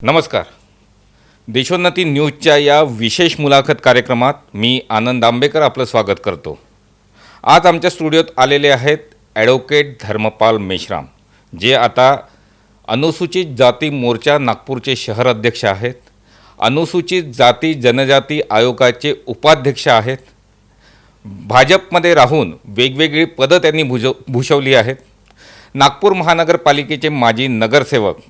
नमस्कार. देशोन्नती न्यूजच्या या विशेष मुलाखत कार्यक्रमात मी आनंद आंबेकर आपलं स्वागत करतो. आज आमच्या स्टुडिओत आलेले आहेत ॲडव्होकेट धर्मपाल मेश्राम, जे आता अनुसूचित जाती मोर्चा नागपूरचे शहर अध्यक्ष आहेत, अनुसूचित जाती जनजाती आयोगाचे उपाध्यक्ष आहेत, भाजपमध्ये राहून वेगवेगळी पदं त्यांनी भूषवली आहेत, नागपूर महानगरपालिकेचे माजी नगरसेवक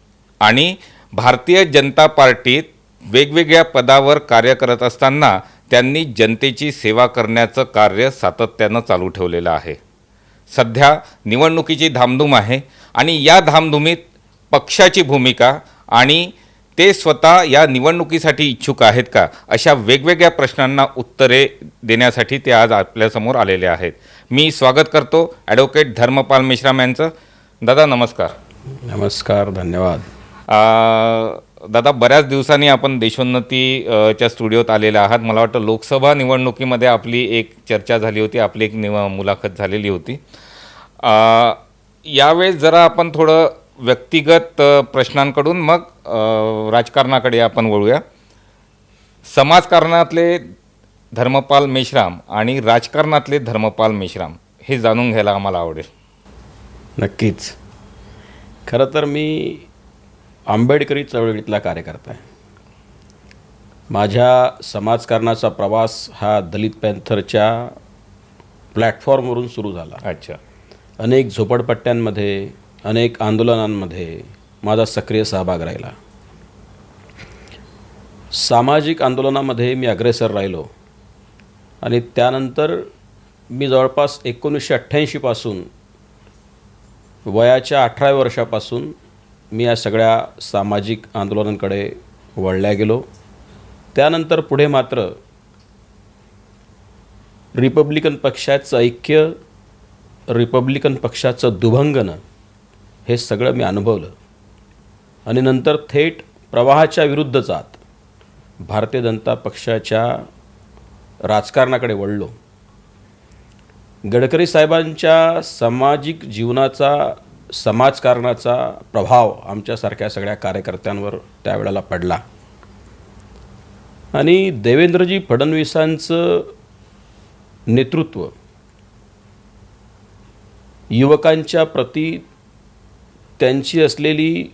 आणि भारतीय जनता पार्टीत वेगवेगळ्या पदावर कार्य करत असताना त्यांनी जनतेची सेवा करण्याचं कार्य सातत्यानं चालू ठेवलेलं आहे. सध्या निवडणुकीची धामधूम आहे आणि या धामधुमीत पक्षाची भूमिका आणि ते स्वतः या निवडणुकीसाठी इच्छुक आहेत का, अशा वेगवेगळ्या प्रश्नांना उत्तरे देण्यासाठी ते आज आपल्यासमोर आलेले आहेत. मी स्वागत करतो ॲडव्होकेट धर्मपाल मेश्राम यांचं. दादा नमस्कार. नमस्कार, धन्यवाद. दादा, बऱ्याच दिवसांनी आपण देशोन्नतीच्या स्टुडिओत आलेले आहात. मला वाटतं लोकसभा निवडणुकीमध्ये आपली एक चर्चा झाली होती, आपली एक मुलाखत झालेली होती. यावेळेस जरा आपण थोडं व्यक्तिगत प्रश्नांकडून मग राजकारणाकडे आपण वळूया. समाजकारणातले धर्मपाल मेश्राम आणि राजकारणातले धर्मपाल मेश्राम हे जाणून घ्यायला आम्हाला आवडेल. नक्कीच. खरं तर मी आंबेडकरी चळवळीतला कार्यकर्ता आहे. माझ्या समाजकारणाचा प्रवास हा दलित पॅन्थरच्या प्लॅटफॉर्मवरून सुरू झाला. अच्छा. अनेक झोपडपट्ट्यांमध्ये, अनेक आंदोलनांमध्ये माझा सक्रिय सहभाग राहिला. सामाजिक आंदोलनामध्ये मी अग्रेसर राहिलो आणि त्यानंतर मी जवळपास 1988 पासून वयाच्या 18व्या वर्षापासून मी या सगळ्या सामाजिक आंदोलनांकडे वळल्या गेलो. त्यानंतर पुढे मात्र रिपब्लिकन पक्षाचं ऐक्य, रिपब्लिकन पक्षाचं दुभंगणं हे सगळं मी अनुभवलं आणि नंतर थेट प्रवाहाच्या विरुद्ध जात भारतीय जनता पक्षाच्या राजकारणाकडे वळलो. गडकरी साहेबांच्या सामाजिक जीवनाचा, समाजकारणाचा प्रभाव आमच्यासारख्या सगळ्या कार्यकर्त्यांवर त्यावेळेला पडला आणि देवेंद्रजी फडणवीसांचं नेतृत्व, युवकांच्या प्रती त्यांची असलेली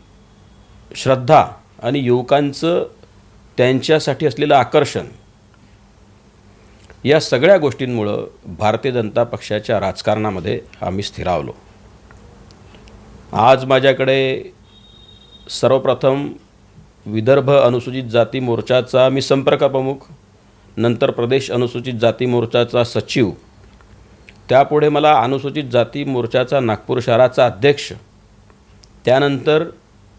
श्रद्धा आणि युवकांचं त्यांच्यासाठी असलेलं आकर्षण, या सगळ्या गोष्टींमुळं भारतीय जनता पक्षाच्या राजकारणामध्ये आम्ही स्थिरावलो. आज माझ्याकडे सर्वप्रथम विदर्भ अनुसूचित जाती मोर्चाचा मी संपर्क प्रमुख, नंतर प्रदेश अनुसूचित जाती मोर्चाचा सचिव, त्यापुढे मला अनुसूचित जाती मोर्चाचा नागपूर शहराचा अध्यक्ष, त्यानंतर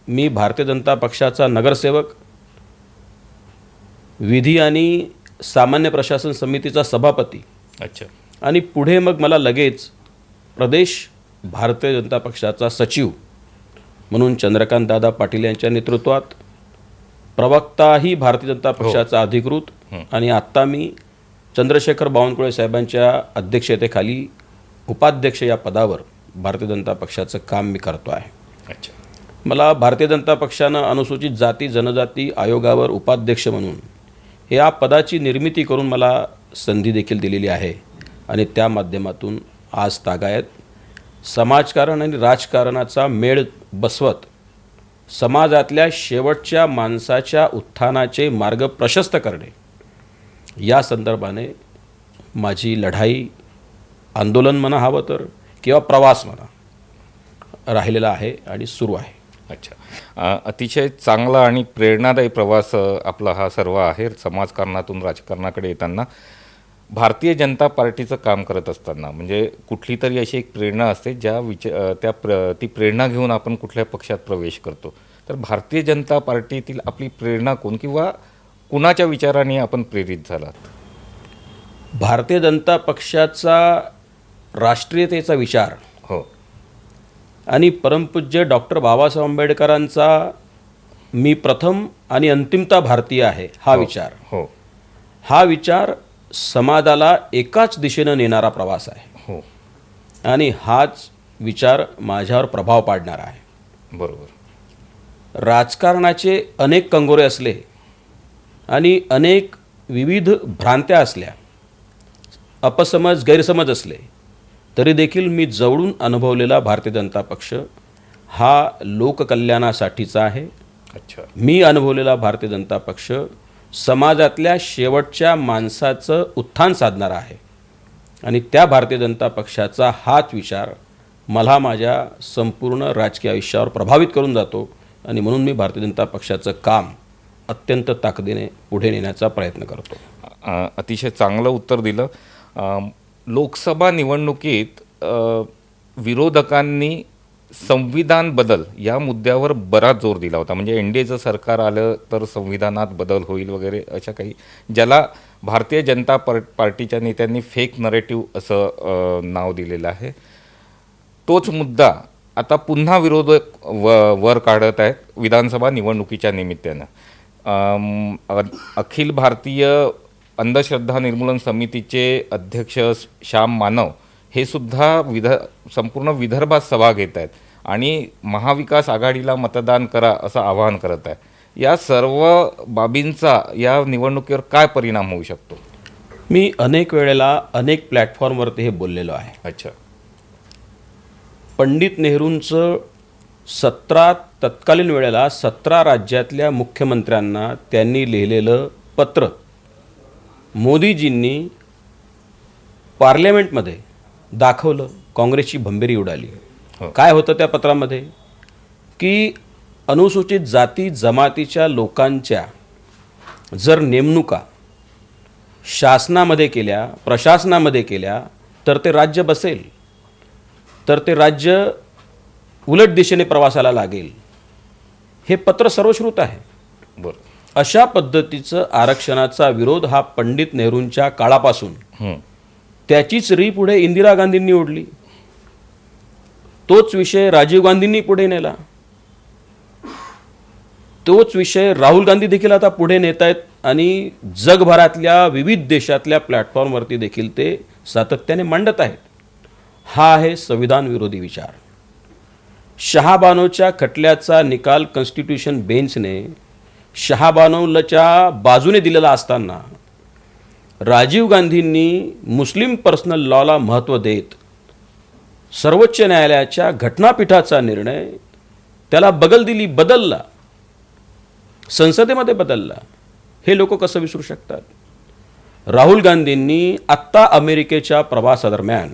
मी भारतीय जनता पक्षाचा नगरसेवक, विधी आणि सामान्य प्रशासन समितीचा सभापती. अच्छा. आणि पुढे मग मला लगेच प्रदेश भारतीय जनता पक्षाचा सचिव म्हणून चंद्रकांत दादा पाटील यांच्या नेतृत्वात, प्रवक्ताही भारतीय जनता पक्षाचा अधिकृत, आणि आत्ता मी चंद्रशेखर बावनकुळे साहेबांच्या अध्यक्षतेखाली उपाध्यक्ष या पदावर भारतीय जनता पक्षाचं काम मी करतो आहे. अच्छा. मला भारतीय जनता पक्षानं अनुसूचित जाती जनजाती आयोगावर उपाध्यक्ष म्हणून या पदाची निर्मिती करून मला संधी देखील दिलेली आहे आणि त्या माध्यमातून आज तागायत समाजकारण आणि राजकारणाचा मेळ बसवत समाजातल्या शेवटच्या माणसाच्या उत्थानाचे मार्ग प्रशस्त करणे, या संदर्भाने माझी लढाई, आंदोलन म्हणा हवं तर, किंवा प्रवास म्हणा, राहिलेला आहे आणि सुरू आहे. अच्छा. अतिशय चांगला आणि प्रेरणादायी प्रवास आपला हा सर्व आहे. समाजकारणातून राजकारणाकडे येताना भारतीय जनता पार्टीचं काम करत असताना म्हणजे कुठली तरी अशी एक प्रेरणा असते ती प्रेरणा घेऊन आपण कुठल्या पक्षात प्रवेश करतो. तर भारतीय जनता पार्टीतील आपली प्रेरणा कोण किंवा कुणाच्या विचाराने आपण प्रेरित झालात? भारतीय जनता पक्षाचा राष्ट्रीयतेचा विचार, हो, आणि परमपूज्य डॉक्टर बाबासाहेब आंबेडकरांचा मी प्रथम आणि अंतिमता भारतीय आहे हा विचार, हो, हा विचार समाजाला एकाच दिशेनं नेणारा प्रवास आहे. हो, आणि हाच विचार माझ्यावर प्रभाव पाडणारा आहे. बरोबर. राजकारणाचे अनेक कंगोरे असले आणि अनेक विविध भ्रांत्या असल्या, अपसमज गैरसमज असले, तरी देखील मी जवळून अनुभवलेला भारतीय जनता पक्ष हा लोककल्याणासाठीचा आहे. अच्छा. मी अनुभवलेला भारतीय जनता पक्ष समाजातल्या शेवटच्या माणसाचं उत्थान साधणारा आहे आणि त्या भारतीय जनता पक्षाचा हाच विचार मला माझ्या संपूर्ण राजकीय आयुष्यावर प्रभावित करून जातो आणि म्हणून मी भारतीय जनता पक्षाचं काम अत्यंत ताकदीने पुढे नेण्याचा प्रयत्न करतो. अतिशय चांगलं उत्तर दिलं. लोकसभा निवडणुकीत विरोधकांनी संविधान बदल या मुद्द्यावर बराच जोर दिला होता. म्हणजे एनडीएचं सरकार आलं तर संविधानात बदल होईल वगैरे अशा काही, ज्याला भारतीय जनता पार्टीच्या नेत्यांनी फेक नरेटिव्ह असं नाव दिलेलं आहे. तोच मुद्दा आता पुन्हा विरोधक वर काढत आहेत विधानसभा निवडणुकीच्या निमित्तानं. अखिल भारतीय अंधश्रद्धा निर्मूलन समितीचे अध्यक्ष श्याम मानव हे सुद्धा संपूर्ण विदर्भात सभा घेत आहेत आणि महाविकास आघाडीला मतदान करा असं आवाहन करत आहे. या सर्व बाबींचा या निवडणुकीवर काय परिणाम होऊ शकतो? मी अनेक वेळेला अनेक प्लॅटफॉर्मवरती हे बोललेलो आहे. अच्छा. पंडित नेहरूंचं तत्कालीन वेळेला 17 राज्यातल्या मुख्यमंत्र्यांना त्यांनी लिहिलेलं पत्र मोदीजींनी पार्लमेंटमध्ये दाखवलं. काँग्रेसची भंबेरी उडाली. काय होतं त्या पत्रामध्ये की अनुसूचित जाती जमातीच्या लोकांच्या जर नेमणुका शासनामध्ये केल्या, प्रशासनामध्ये केल्या तर ते राज्य बसेल, तर ते राज्य उलट दिशेने प्रवासाला लागेल. हे पत्र सर्वश्रुत आहे. बरं. अशा पद्धतीचं आरक्षणाचा विरोध हा पंडित नेहरूंच्या काळापासून त्याचीच री पुढे इंदिरा गांधींनी ओढली. तोच विषय राजीव गांधींनी पुढे नेला. तोच विषय राहुल गांधी देखील आता पुढे नेत आहेत आणि जगभरातल्या विविध देशातल्या प्लॅटफॉर्मवरती देखील ते सातत्याने मांडत आहेत. हा आहे संविधान विरोधी विचार. शहाबानोच्या खटल्याचा निकाल कॉन्स्टिट्यूशन बेंचने शहाबानोच्या बाजूने दिलेला असताना राजीव गांधींनी मुस्लिम पर्सनल लॉला महत्त्व देत सर्वोच्च न्यायालयाच्या घटनापीठाचा निर्णय त्याला बगल दिली, बदलला, संसदेमध्ये बदलला. हे लोक कसं विसरू शकतात? राहुल गांधींनी आत्ता अमेरिकेच्या प्रवासादरम्यान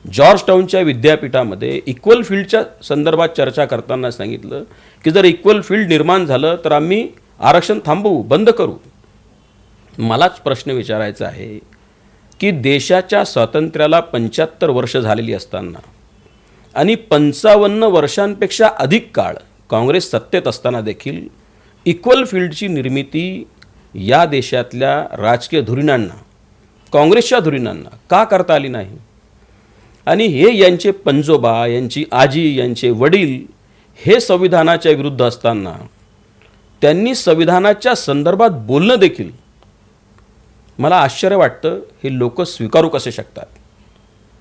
जॉर्ज टाउनच्या विद्यापीठामध्ये इक्वल फील्डच्या संदर्भात चर्चा करताना सांगितलं की जर इक्वल फील्ड निर्माण झालं तर आम्ही आरक्षण थांबवू, बंद करू. मलाच प्रश्न विचारायचा आहे की देशाच्या स्वातंत्र्याला 75 वर्ष झालेली असताना आणि 55 वर्षांपेक्षा अधिक काळ काँग्रेस सत्तेत असताना देखील इक्वल फील्डची निर्मिती या देशातल्या राजकीय धुरीणांना, काँग्रेसच्या धुरीणांना का करता आली नाही? आणि हे यांचे पंजोबा, यांची आजी, यांचे वडील हे संविधानाच्या विरुद्ध असताना त्यांनी संविधानाच्या संदर्भात बोलणं देखील मला आश्चर्य वाटतं. हे लोक स्वीकारू कसे शकतात?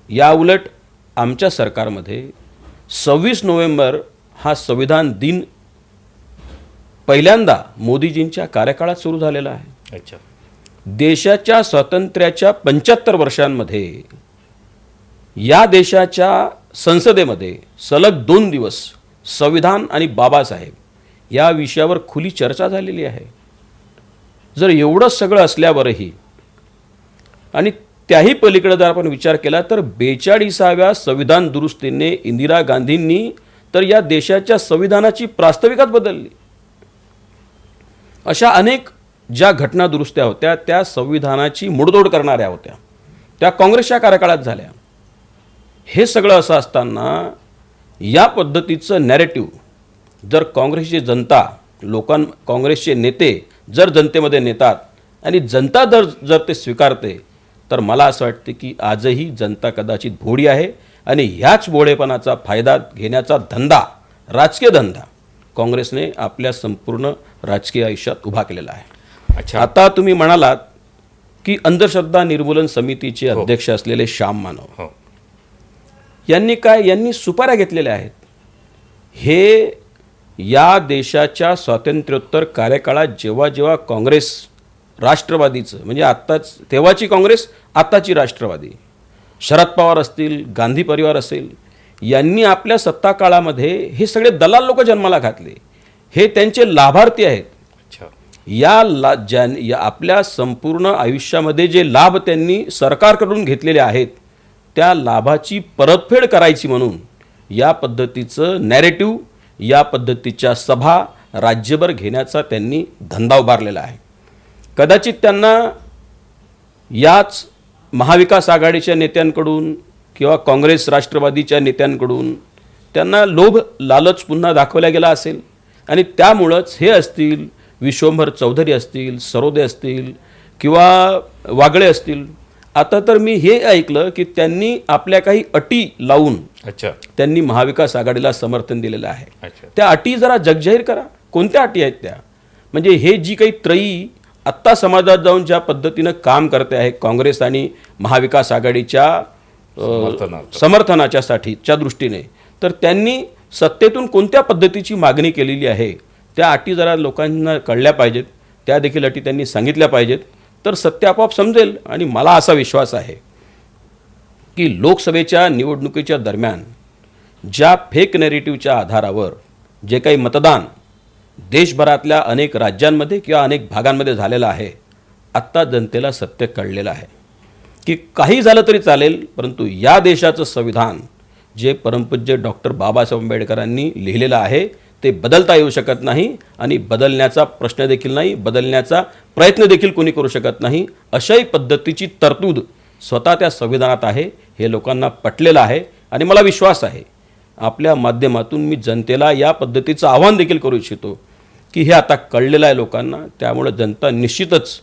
या उलट आमच्या सरकारमध्ये 26 नोव्हेंबर हा संविधान दिन पहिल्यांदा मोदीजींच्या कार्यकाळात सुरू झालेला आहे. अच्छा. देशाच्या स्वातंत्र्याच्या 75 वर्षांमध्ये या देशाच्या संसदेमध्ये सलग 2 दिवस संविधान आणि बाबासाहेब या विषयावर खुली चर्चा झालेली आहे. जर एवढं सगळं असल्यावरही आणि त्याही पलीकडे जर आपण विचार केला तर 42व्या संविधान दुरुस्तीने इंदिरा गांधींनी तर या देशाच्या संविधानाची प्रास्ताविकाच बदलली. अशा अनेक ज्या घटना दुरुस्त्या होत्या त्या संविधानाची मोडतोड करणाऱ्या होत्या, त्या काँग्रेसच्या कार्यकाळात झाल्या. हे सगळं असं असताना या पद्धतीचं नॅरेटिव्ह जर काँग्रेसची जनता, काँग्रेसचे नेते जर जनतेमध्ये नेतात आणि जनता जर ते स्वीकारते तर मला असं वाटते की आजही जनता कदाचित भोळी आहे आणि ह्याच भोळेपणाचा फायदा घेण्याचा धंदा, राजकीय धंदा काँग्रेसने आपल्या संपूर्ण राजकीय आयुष्यात उभा केलेला आहे. अच्छा. आता तुम्ही म्हणालात की अंधश्रद्धा निर्मूलन समितीचे अध्यक्ष असलेले श्याम मानव यांनी सुपाऱ्या घेतलेल्या आहेत. हे या देशाच्या स्वातंत्र्योत्तर कार्यकाळात जेव्हा जेव्हा काँग्रेस राष्ट्रवादीचं म्हणजे आत्ताच तेव्हाची काँग्रेस आत्ताची राष्ट्रवादी शरद पवार असतील गांधी परिवार असेल यांनी आपल्या सत्ता काळामध्ये हे सगळे दलाल लोक जन्माला घातले. हे त्यांचे लाभार्थी आहेत. अच्छा. या आपल्या संपूर्ण आयुष्यामध्ये जे लाभ त्यांनी सरकारकडून घेतलेले आहेत त्या लाभाची परतफेड करायची म्हणून या पद्धतीचं नॅरेटिव्ह या पद्धतीच्या सभा राज्यभर घेण्याचा त्यांनी धंदा उभारलेला आहे. कदाचित त्यांना याच महाविकास आघाडीच्या नेत्यांकडून किंवा काँग्रेस राष्ट्रवादीच्या नेत्यांकडून त्यांना लोभ लालच पुन्हा दाखवला गेला असेल आणि त्यामुळंच हे असतील विश्वंभर चौधरी असतील सरोदे असतील किंवा वागळे असतील. आता तर मी हे ऐकलं की त्यांनी आपल्या काही अटी लावून अच्छा. त्यांनी महाविकास आघाडीला समर्थन दिलेलं आहे. अच्छा. त्या अटी जरा जगजाहीर करा. कोणत्या अटी आहेत त्या? म्हणजे हे जी काही त्रयी आत्ता समाजात जाऊन ज्या पद्धतीनं काम करते आहे काँग्रेस आणि महाविकास आघाडीच्या समर्थनाच्यासाठीच्या दृष्टीने तर त्यांनी सत्तेतून कोणत्या पद्धतीची मागणी केलेली आहे त्या अटी जरा लोकांना कळल्या पाहिजेत. त्या देखील अटी त्यांनी सांगितल्या पाहिजेत तर सत्य आपोआप समजेल. आणि मला असा विश्वास आहे की लोकसभेच्या निवडणुकीच्या दरम्यान ज्या फेक नॅरेटिव्हच्या आधारावर जे काही मतदान देशभरातल्या अनेक राज्यांमध्ये किंवा अनेक भागांमध्ये झालेलं आहे आत्ता जनतेला सत्य कळलेलं आहे की काही झालं तरी चालेल परंतु या देशाचं संविधान जे परमपूज्य डॉक्टर बाबासाहेब आंबेडकरांनी लिहिलेलं आहे ते बदलता येऊ शकत नाही आणि बदलण्याचा प्रश्न देखील नाही बदलण्याचा प्रयत्न देखील कोणी करू शकत नाही. अशाही पद्धतीची तरतूद स्वतः त्या संविधानात आहे. हे लोकांना पटलेलं आहे आणि मला विश्वास आहे आपल्या माध्यमातून मी जनतेला या पद्धतीचं आव्हान देखील करू इच्छितो की हे आता कळलेलं आहे लोकांना. त्यामुळे जनता निश्चितच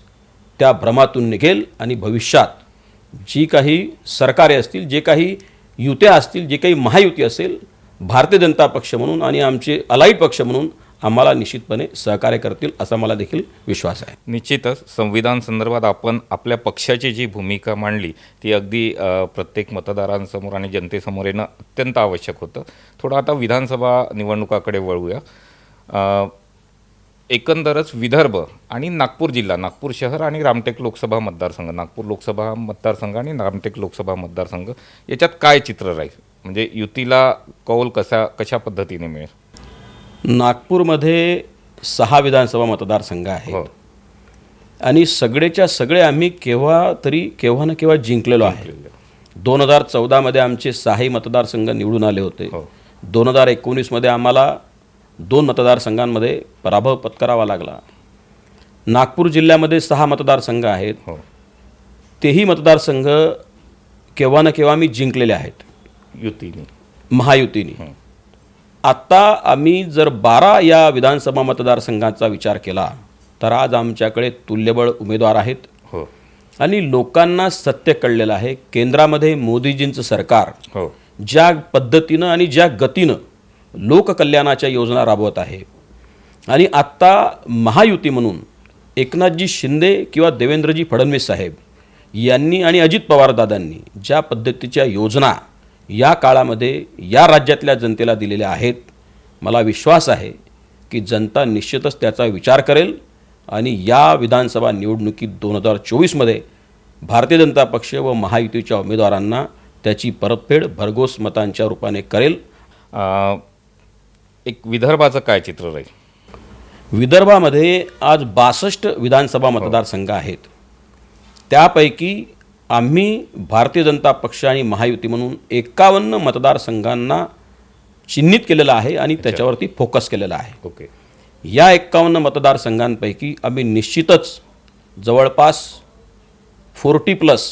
त्या भ्रमातून निघेल आणि भविष्यात जी काही सरकारे असतील जे काही युत्या असतील जे काही महायुती असेल भारतीय जनता पक्ष म्हणून आणि आमचे अलाईड पक्ष म्हणून आम्हाला निश्चितपणे सहकार्य करतील असा मला देखील विश्वास आहे. निश्चितच संविधान संदर्भात आपण आपल्या पक्षाची जी भूमिका मांडली ती अगदी प्रत्येक मतदारांसमोर आणि जनतेसमोर येणं अत्यंत आवश्यक होतं. थोडं आता विधानसभा निवडणुकाकडे वळूया. एकंदरच विदर्भ आणि नागपूर जिल्हा नागपूर शहर आणि रामटेक लोकसभा मतदारसंघ नागपूर लोकसभा मतदारसंघ आणि रामटेक लोकसभा मतदारसंघ याच्यात काय चित्र राहील म्हणजे युतीला कौल कशा पद्धतीने मिळेल? नागपूरमध्ये 6 विधानसभा मतदारसंघ आहेत. हो. आणि सगळेच्या सगळे आम्ही केव्हा ना केव्हा जिंकलेलो आहे. 2014 आमचे 6 मतदारसंघ निवडून आले होते. 2019 आम्हाला 2 मतदारसंघांमध्ये पराभव पत्करावा लागला. नागपूर जिल्ह्यामध्ये 6 मतदारसंघ आहेत. तेही मतदारसंघ केव्हा ना केव्हा आम्ही जिंकलेले आहेत महायुतीने. आत्ता आम्ही जर 12 या विधानसभा मतदारसंघाचा विचार केला तर आज आमच्याकडे तुल्यबळ उमेदवार आहेत. आणि लोकांना सत्य कळलेलं आहे. केंद्रामध्ये मोदीजींचं सरकार ज्या पद्धतीनं आणि ज्या गतीनं लोककल्याणाच्या योजना राबवत आहे आणि आत्ता महायुती म्हणून एकनाथजी शिंदे किंवा देवेंद्रजी फडणवीस साहेब यांनी आणि अजित पवारदादांनी ज्या पद्धतीच्या योजना या काळामध्ये या राज्यातल्या जनतेला दिलेल्या आहेत मला विश्वास आहे की जनता निश्चितच त्याचा विचार करेल आणि या विधानसभा निवडणुकीत 2024 भारतीय जनता पक्ष व महायुतीच्या उमेदवारांना त्याची परतफेड भरघोस मतांच्या रूपाने करेल. एक विदर्भाचं काय चित्र राहील? विदर्भामध्ये आज 62 विधानसभा मतदारसंघ आहेत. त्यापैकी आम्ही भारतीय जनता पक्ष आणि महायुती म्हणून 51 मतदारसंघांना चिन्हित केलेलं आहे आणि त्याच्यावरती फोकस केलेला आहे. या 51 मतदारसंघांपैकी आम्ही निश्चितच जवळपास 40+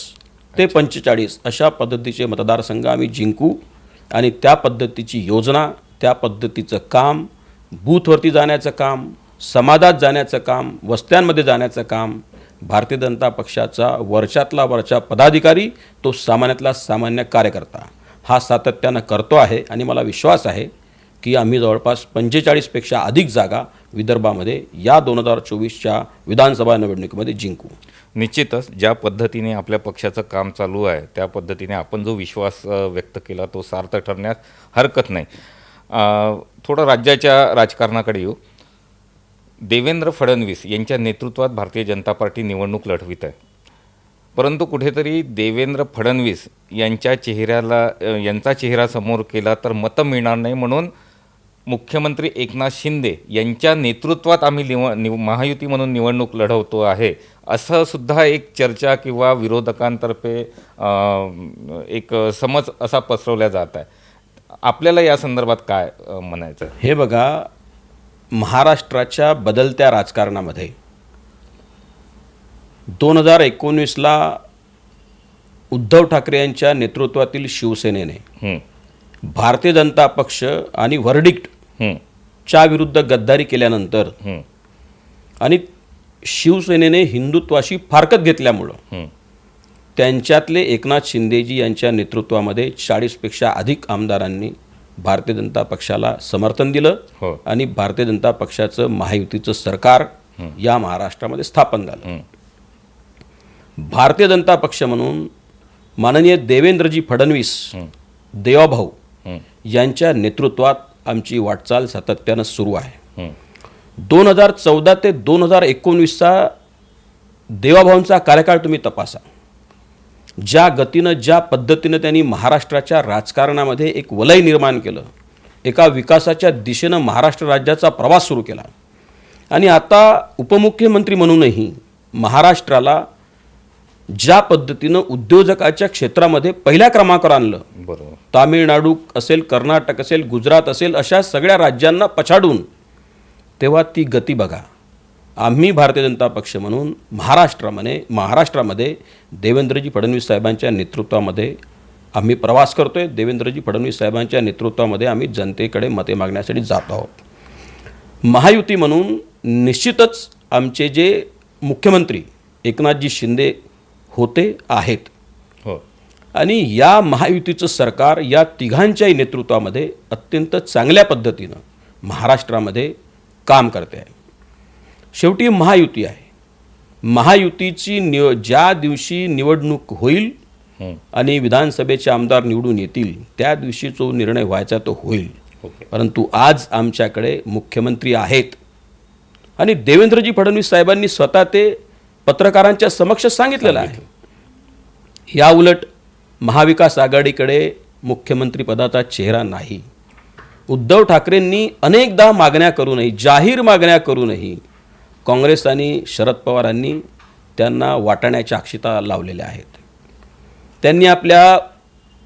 ते 45 अशा पद्धतीचे मतदारसंघ आम्ही जिंकू आणि त्या पद्धतीची योजना त्या पद्धतीचं काम बूथवरती जाण्याचं काम समाजात जाण्याचं काम वस्त्यांमध्ये जाण्याचं काम भारतीय जनता पक्षाचा वरच्यातला वरच्या पदाधिकारी तो सामान्यातला सामान्य कार्यकर्ता हा सातत्यानं करतो आहे आणि मला विश्वास आहे की आम्ही जवळपास 45पेक्षा अधिक जागा विदर्भामध्ये या 2024च्या विधानसभा निवडणुकीमध्ये जिंकू. निश्चितच ज्या पद्धतीने आपल्या पक्षाचं काम चालू आहे त्या पद्धतीने आपण जो विश्वास व्यक्त केला तो सार्थ ठरण्यास हरकत नाही. थोडं राज्याच्या राजकारणाकडे येऊ. देवेंद्र फडणवीस यांच्या नेतृत्वात भारतीय जनता पार्टी निवडणूक लढवित आहे. परंतु कुठेतरी देवेंद्र फडणवीस यांचा चेहरा समोर केला तर मतं मिळणार नाही, म्हणून मुख्यमंत्री एकनाथ शिंदे यांच्या नेतृत्वात आम्ही महायुती म्हणून निवडणूक लढवतो आहे, असं सुद्धा एक चर्चा किंवा विरोधकांतर्फे एक समज असा पसरवला जात आहे. आपल्याला या संदर्भात काय म्हणायचं? हे बघा, महाराष्ट्राच्या बदलत्या राजकारणामध्ये 2019ला उद्धव ठाकरे यांच्या नेतृत्वातील शिवसेनेने भारतीय जनता पक्ष आणि व्हर्डिक्ट च्या विरुद्ध गद्दारी केल्यानंतर आणि शिवसेनेने हिंदुत्वाशी फारकत घेतल्यामुळं त्यांच्यातले एकनाथ शिंदेजी यांच्या नेतृत्वामध्ये 40पेक्षा अधिक आमदारांनी भारतीय जनता पक्षाला समर्थन दिलं आणि भारतीय जनता पक्षाचं महायुतीचं सरकार या महाराष्ट्रामध्ये स्थापन झालं. भारतीय जनता पक्ष म्हणून माननीय देवेंद्रजी फडणवीस देवाभाऊ यांच्या नेतृत्वात आमची वाटचाल सातत्यानं सुरू आहे. 2014 ते 2019चा देवाभाऊंचा कार्यकाळ तुम्ही तपासा. ज्या गतीनं, ज्या पद्धतीनं त्यांनी महाराष्ट्राच्या राजकारणामध्ये एक वलय निर्माण केलं, एका विकासाच्या दिशेनं महाराष्ट्र राज्याचा प्रवास सुरू केला आणि आता उपमुख्यमंत्री म्हणूनही महाराष्ट्राला ज्या पद्धतीनं उद्योजकाच्या क्षेत्रामध्ये पहिल्या क्रमांकावर आणलं, बरोबर, तामिळनाडू असेल, कर्नाटक असेल, गुजरात असेल, अशा सगळ्या राज्यांना पछाडून, तेव्हा ती गती बघा. आम्ही भारतीय जनता पक्ष म्हणून महाराष्ट्रामध्ये देवेंद्रजी फडणवीस साहेबांच्या नेतृत्वामध्ये आम्ही प्रवास करतोय. देवेंद्रजी फडणवीस साहेबांच्या नेतृत्वामध्ये आम्ही जनतेकडे मते मागण्यासाठी जात आहोत. महायुती म्हणून निश्चितच आमचे जे मुख्यमंत्री एकनाथजी शिंदे होते आहेत आणि या महायुतीचं सरकार या तिघांच्याही नेतृत्वामध्ये अत्यंत चांगल्या पद्धतीनं महाराष्ट्रामध्ये काम करते आहे. शेवटी महायुती आहे. महायुतीची ज्या दिवशी निवडणूक होईल आणि विधानसभेचे आमदार निवडून येतील त्या दिवशी जो निर्णय व्हायचा तो होईल. परंतु आज आमच्याकडे मुख्यमंत्री आहेत आणि देवेंद्रजी फडणवीस साहेबांनी स्वतः ते पत्रकारांच्या समक्ष सांगितलेलं आहे. या उलट महाविकास आघाडीकडे मुख्यमंत्री पदाचा चेहरा नाही. उद्धव ठाकरेंनी अनेकदा मागण्या करूनही, जाहीर मागण्या करूनही काँग्रेस आणि शरद पवारांनी त्यांना वाटाण्याच्या अक्षता लावलेल्या आहेत. त्यांनी आपल्या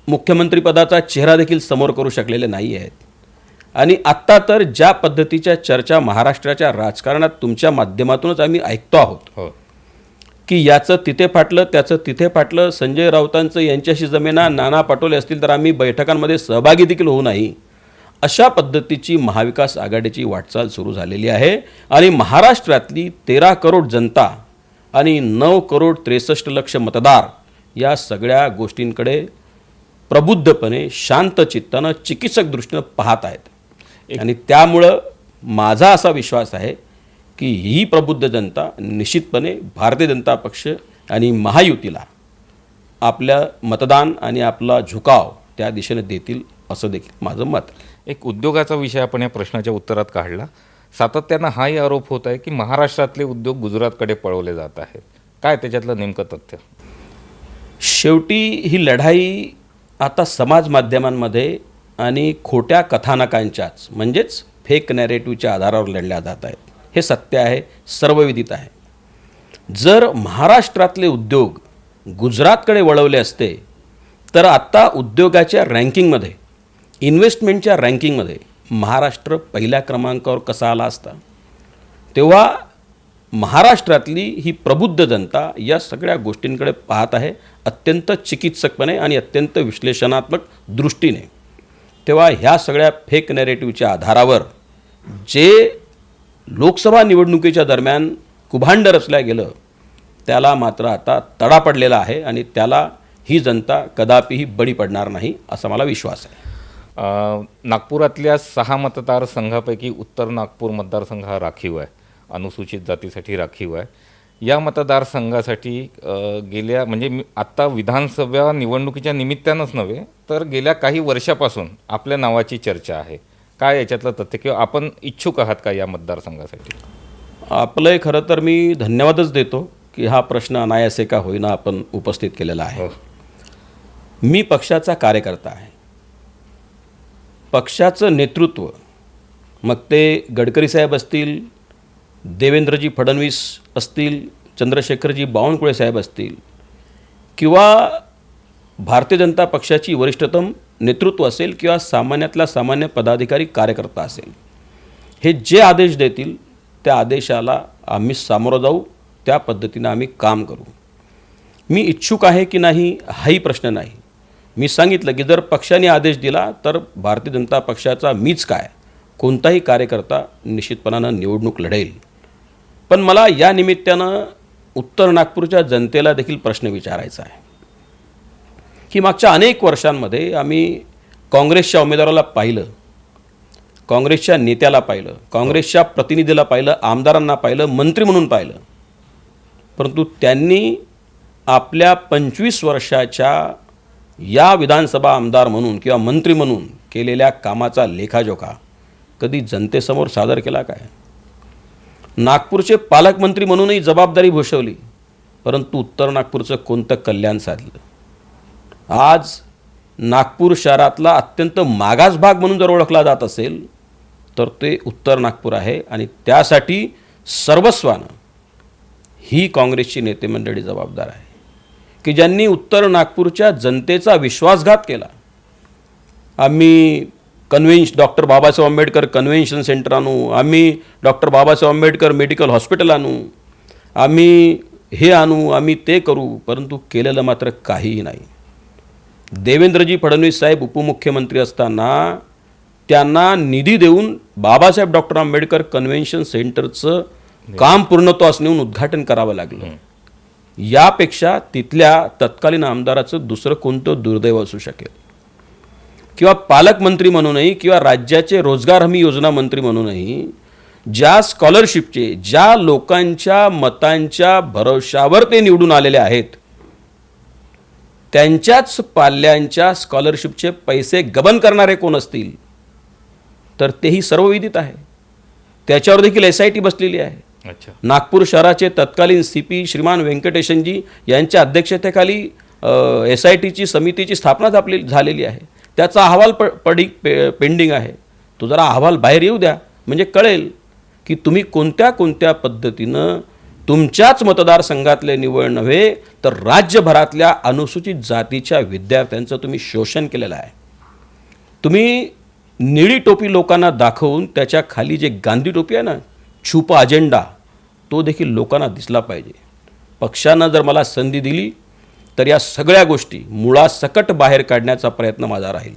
मुख्यमंत्रीपदाचा चेहरा देखील समोर करू शकलेले नाही आहेत. आणि आत्ता तर ज्या पद्धतीच्या चर्चा महाराष्ट्राच्या राजकारणात तुमच्या माध्यमातूनच आम्ही ऐकतो आहोत की याचं तिथे फाटलं, त्याचं तिथे फाटलं, संजय राऊतांचं यांच्याशी जमेना, नाना पटोले असतील तर आम्ही बैठकांमध्ये सहभागी देखील होऊ नाही, अशा पद्धतीची महाविकास आघाडीची वाटचाल सुरू झालेली आहे. आणि महाराष्ट्रातली 13 करोड जनता आणि 9 करोड 63 लक्ष मतदार या सगळ्या गोष्टींकडे प्रबुद्धपणे, शांत चित्तानं, चिकित्सक दृष्टीनं पाहत आहेत. आणि त्यामुळं माझा असा विश्वास आहे की ही प्रबुद्ध जनता निश्चितपणे भारतीय जनता पक्ष आणि महायुतीला आपल्या मतदान आणि आपला झुकाव त्या दिशेने देतील, असं देखील माझं मत. एक उद्योगाचा विषय आपण या प्रश्नाच्या उत्तरात काढला. सातत्यानं हाही आरोप होत आहे की महाराष्ट्रातले उद्योग गुजरातकडे पळवले जात आहेत. काय त्याच्यातलं नेमकं तथ्य? शेवटी ही लढाई आता समाज माध्यमांमध्ये आणि खोट्या कथानकांच्याच म्हणजेच फेक नॅरेटिव्हच्या आधारावर लढल्या जात आहेत. हे सत्य आहे, सर्वविदित आहे. जर महाराष्ट्रातले उद्योग गुजरातकडे वळवले असते तर आत्ता उद्योगाच्या रँकिंगमध्ये, इन्व्हेस्टमेंटच्या रँकिंगमध्ये महाराष्ट्र पहिल्या क्रमांकावर कसा आला असता. तेव्हा महाराष्ट्रातली ही प्रबुद्ध जनता या सगळ्या गोष्टींकडे पाहत आहे अत्यंत चिकित्सकपणे आणि अत्यंत विश्लेषणात्मक दृष्टीने. तेव्हा ह्या सगळ्या फेक नॅरेटिव्हच्या आधारावर जे लोकसभा निवडणुकीच्या दरम्यान कुभांड रचल्या गेलं त्याला मात्र आता तडा पडलेला आहे आणि त्याला ही जनता कदापिही बळी पडणार नाही असा मला विश्वास आहे. नागपुरातल्या 6 मतदारसंघापैकी उत्तर नागपूर मतदारसंघ हा राखीव आहे, अनुसूचित जातीसाठी राखीव आहे. या मतदारसंघासाठी आत्ता विधानसभा निवडणुकीच्या निमित्तानंच नव्हे तर गेल्या काही वर्षापासून आपल्या नावाची चर्चा आहे. काय याच्यातलं तथ्य किंवा आपण इच्छुक आहात का या मतदारसंघासाठी? आपलं खरं तर मी धन्यवादच देतो की हा प्रश्न अनायासे का होईना आपण उपस्थित केलेला आहे. मी पक्षाचा कार्यकर्ता आहे. पक्षाचं नेतृत्व, मग ते गडकरी साहेब असतील, देवेंद्रजी फडणवीस असतील, चंद्रशेखरजी बावनकुळे साहेब असतील, किंवा भारतीय जनता पक्षाची वरिष्ठतम नेतृत्व असेल, किंवा सामान्यातला सामान्य पदाधिकारी कार्यकर्ता असेल, हे जे आदेश देतील त्या आदेशाला आम्ही सामोरं जाऊ, त्या पद्धतीनं आम्ही काम करू. मी इच्छुक आहे की नाही हाही प्रश्न नाही. मी सांगितलं की जर पक्षाने आदेश दिला तर भारतीय जनता पक्षाचा मीच काय, कोणताही कार्यकर्ता निश्चितपणानं निवडणूक लढेल. पण मला या निमित्तानं उत्तर नागपूरच्या जनतेला देखील प्रश्न विचारायचा आहे की मागच्या अनेक वर्षांमध्ये आम्ही काँग्रेसच्या उमेदवाराला पाहिलं, काँग्रेसच्या नेत्याला पाहिलं, काँग्रेसच्या प्रतिनिधीला पाहिलं, आमदारांना पाहिलं, मंत्री म्हणून पाहिलं, परंतु त्यांनी आपल्या 25 वर्षाच्या या विधानसभा आमदार म्हणून किंवा मंत्री म्हणून केलेल्या कामाचा लेखाजोखा कधी जनतेसमोर सादर केला काय? नागपूरचे पालकमंत्री म्हणूनही जबाबदारी भूषवली, परंतु उत्तर नागपूरचं कोणतं कल्याण साधलं? आज नागपूर शहरातला अत्यंत मागास भाग म्हणून जर ओळखला जात असेल तर ते उत्तर नागपूर आहे, आणि त्यासाठी सर्वस्वानं ही काँग्रेसची नेते मंडळी जबाबदार आहे की ज्यांनी उत्तर नागपूरच्या जनतेचा विश्वासघात केला. आम्ही doctor Babasaheb Ambedkar convention centre आणू, आम्ही doctor Babasaheb Ambedkar medical hospital आणू, आम्ही हे आणू, आम्ही ते करू, परंतु केलेलं मात्र काहीही नाही. देवेंद्रजी फडणवीस साहेब उपमुख्यमंत्री असताना त्यांना निधी देऊन बाबासाहेब डॉक्टर आंबेडकर कन्व्हेन्शन सेंटरचं काम पूर्णत्वास नेऊन उद्घाटन करावं लागलं. यापेक्षा तिथल्या तत्कालीन आमदाराचं दुसरं कोणतं दुर्दैव असू शकेल? किंवा पालकमंत्री म्हणूनही किंवा राज्याचे रोजगार हमी योजना मंत्री म्हणूनही ज्या स्कॉलरशिपचे, ज्या लोकांच्या मतांच्या भरोशावर ते निवडून आलेले आहेत, त्यांच्याच पाल्यांच्या स्कॉलरशिपचे पैसे गबन करणारे कोण असतील तर तेही सर्वविदित आहे. त्याच्यावर देखील SIT बसलेली आहे. नागपूर शहराचे तत्कालीन CP श्रीमान व्यंकटेशनजी यांच्या अध्यक्षतेखाली SITची समितीची स्थापना झालेली आहे. त्याचा अहवाल पेंडिंग आहे. तो जरा अहवाल बाहेर येऊ द्या, म्हणजे कळेल की तुम्ही कोणत्या कोणत्या पद्धतीनं तुमच्याच मतदारसंघातले निवड नव्हे तर राज्यभरातल्या अनुसूचित जातीच्या विद्यार्थ्यांचं तुम्ही शोषण केलेलं आहे. तुम्ही निळी टोपी लोकांना दाखवून त्याच्या खाली जे गांधी टोपी आहे ना, छुपा अजेंडा, तो देखील लोकांना दिसला पाहिजे. पक्षानं जर मला संधी दिली तर या सगळ्या गोष्टी मुळासकट बाहेर काढण्याचा प्रयत्न माझा राहील.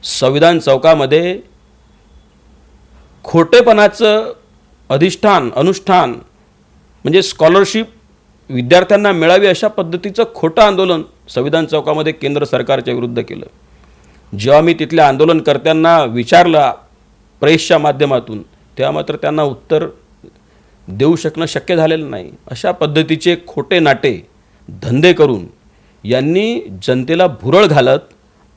संविधान चौकामध्ये खोटेपणाचं अनुष्ठान म्हणजे स्कॉलरशिप विद्यार्थ्यांना मिळावी अशा पद्धतीचं खोटं आंदोलन संविधान चौकामध्ये केंद्र सरकारच्या विरुद्ध केलं. जेव्हा मी तिथल्या आंदोलनकर्त्यांना विचारलं प्रेसच्या माध्यमातून, तेव्हा मात्र त्यांना उत्तर देऊ शकणं शक्य झालेलं नाही. अशा पद्धतीचे खोटे नाटे धंदे करून यांनी जनतेला भुरळ घालत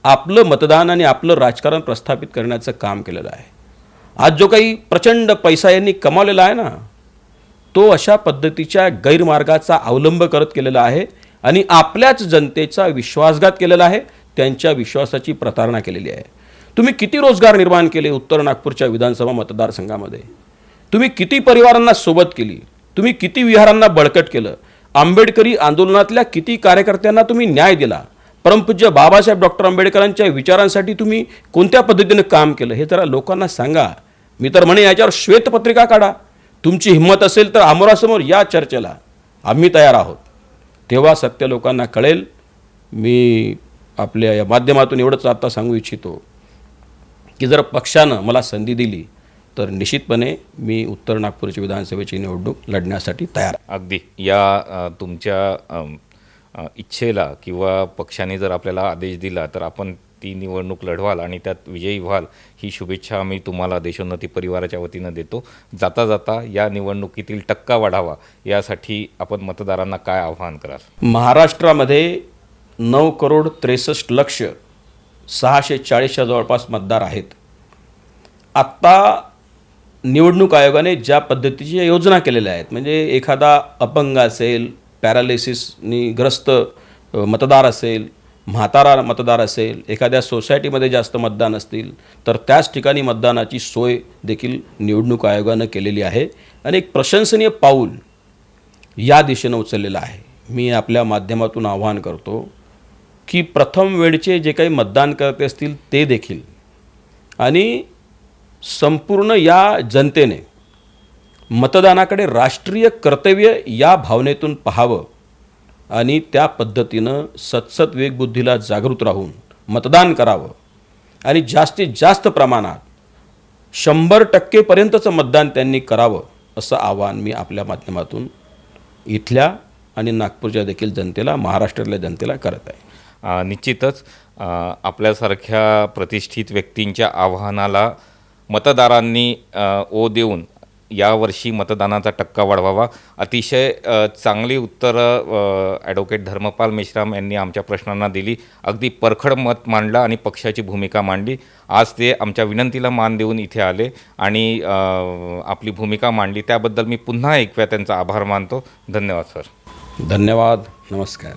आपलं मतदान आणि आपलं राजकारण प्रस्थापित करण्याचं काम केलेलं आहे. आज जो काही प्रचंड पैसा यांनी कमावलेला आहे ना, तो अशा पद्धतीच्या गैरमार्गाचा अवलंब करत केलेला आहे आणि आपल्याच जनतेचा विश्वासघात केलेला आहे, त्यांच्या विश्वासाची प्रतारणा केलेली आहे. तुम्ही किती रोजगार निर्माण केले उत्तर नागपूरच्या विधानसभा मतदारसंघामध्ये? तुम्ही किती परिवारांना सोबत केली? तुम्ही किती विहारांना बळकट केलं? आंबेडकरी आंदोलनातल्या किती कार्यकर्त्यांना तुम्ही न्याय दिला? परमपूज्य बाबासाहेब डॉक्टर आंबेडकरांच्या विचारांसाठी तुम्ही कोणत्या पद्धतीने काम केलं हे जरा लोकांना सांगा. मी तर म्हणे याच्यावर श्वेतपत्रिका काढा. तुमची हिंमत असेल तर आमोरासमोर या चर्चेला, आम्ही तयार आहोत. तेव्हा सत्य लोकांना कळेल. मी आपल्या या माध्यमातून एवढंच आता सांगू इच्छितो की जर पक्षानं मला संधी दिली तर निश्चितपणे मी उत्तर नागपूरची विधानसभेची निवडणूक लढण्यासाठी तयार आहे. अगदी या तुमच्या इच्छेला किंवा पक्षाने जर आपल्याला आदेश दिला तर आपण ती निवडणूक लढवाल आणि त्यात विजयी व्हाल, ही शुभेच्छा आम्ही तुम्हाला देशोन्नती परिवाराच्या वतीनं देतो. जाता जाता या निवडणुकीतील टक्का वाढावा यासाठी आपण मतदारांना काय आवाहन कराल? महाराष्ट्रामध्ये 9,63,00,000 640च्या जवळपास मतदार आहेत आत्ता निवडणूक आयोगाने ज्या पद्धतीच्या योजना केलेल्या आहेत, म्हणजे एखादा अपंग असेल, पॅरालिसिसनी ग्रस्त मतदार असेल, म्हातारा मतदार असेल, एखाद्या सोसायटीमध्ये जास्त मतदान असतील तर त्याच ठिकाणी मतदानाची सोय देखील निवडणूक आयोगानं केलेली आहे आणि एक प्रशंसनीय पाऊल या दिशेनं उचललेलं आहे. मी आपल्या माध्यमातून आवाहन करतो की प्रथम वेळचे जे काही मतदान करते असतील ते देखील आणि संपूर्ण या जनतेने मतदानाकडे राष्ट्रीय कर्तव्य या भावनेतून पाहावं आणि त्या पद्धतीनं सतसत विवेकबुद्धीला जागृत राहून मतदान करावं आणि जास्तीत जास्त प्रमाणात 100% पर्यंतचं मतदान त्यांनी करावं असं आवाहन मी आपल्या माध्यमातून इथल्या आणि नागपूरच्या देखील जनतेला, महाराष्ट्रातल्या जनतेला करत आहे. निश्चितच आपल्यासारख्या प्रतिष्ठित व्यक्तींच्या आव्हानाला मतदारांनी ओ देऊन यावर्षी मतदानाचा टक्का वाढवावा. अतिशय चांगली उत्तरं ॲडव्होकेट धर्मपाल मेश्राम यांनी आमच्या प्रश्नांना दिली. अगदी परखड मत मांडलं आणि पक्षाची भूमिका मांडली. आज ते आमच्या विनंतीला मान देऊन इथे आले आणि आपली भूमिका मांडली. त्याबद्दल मी पुन्हा एकवेळा त्यांचा आभार मानतो. धन्यवाद सर. धन्यवाद. नमस्कार.